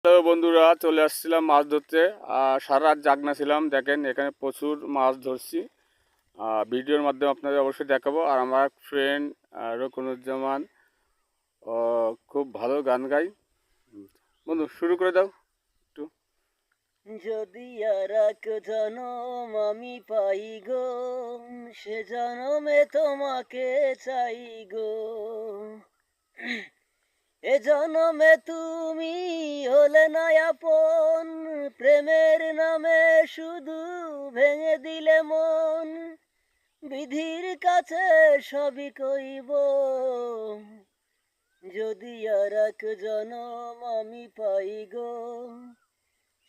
Hello বন্ধুরা, চলে আসছিলাম মাছ ধরতে। সারা রাত জাগনা ছিলাম। দেখেন এখানে প্রচুর মাছ ধরছি। ভিডিওর মাধ্যমে আপনাদের অবশ্যই দেখাবো। আর আমার ফ্রেন্ড রকুনুজ্জামান খুব ভালো গান গায়। বন্ধু শুরু করে দাও একটু। যদি আর এক জনম আমি পাই গো, সে জনমে তোমাকে চাই গো। এ জনমে তুমি হলে না আপন, প্রেমের নামে শুধু ভেঙে দিলে মন। বিধির কাছে সবই কইব, যদি আর এক জনম আমি পাই গো,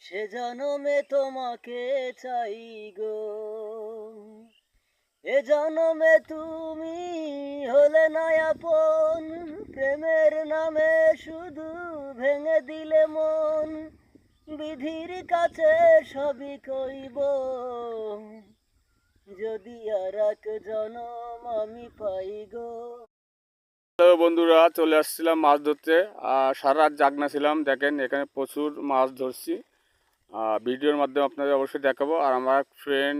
সে জনমে তোমাকে চাই গো। এ জনমে তুমি হলে না আপন, প্রেমের নামে শুধু ভেঙে দিলে মন। বিধির কাছে সবই কইব, যদি আর এক জনম আমি পাই গো। হ্যালো বন্ধুরা, চলে আসছিলাম মাছ ধরতে। সারা রাত জাগনা ছিলাম। দেখেন এখানে প্রচুর মাছ ধরছি। ভিডিওর মাধ্যমে আপনাদের অবশ্যই দেখাবো। আর আমার ফ্রেন্ড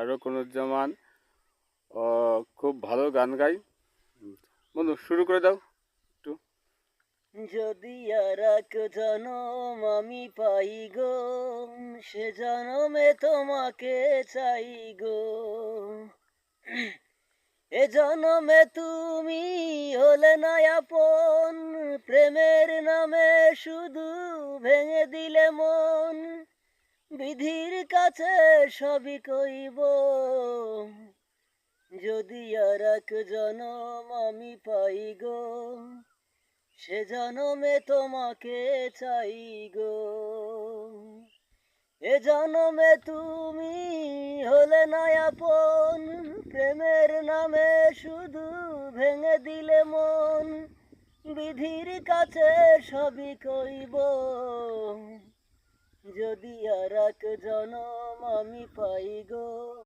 রকুনুজ্জামান খুব ভালো গান গায়। বন্ধু শুরু করে দাও একটু। যদি আর এক জনম আমি পাই গো, সে জনমে তোমাকে চাই গো। এ জনমে তুমি হলে না আপন, প্রেমের নামে শুধু ভেঙে দিলে মন। বিধির কাছে সবই কইব, যদি আর এক জনম আমি পাই গো, সে জনমে তোমাকে চাই গো। এ জনমে তুমি হলে না আপন, প্রেমের নামে শুধু ভেঙে দিলে মন। বিধির কাছে সবই কইব, যদি আর এক জনম আমি পাই গো।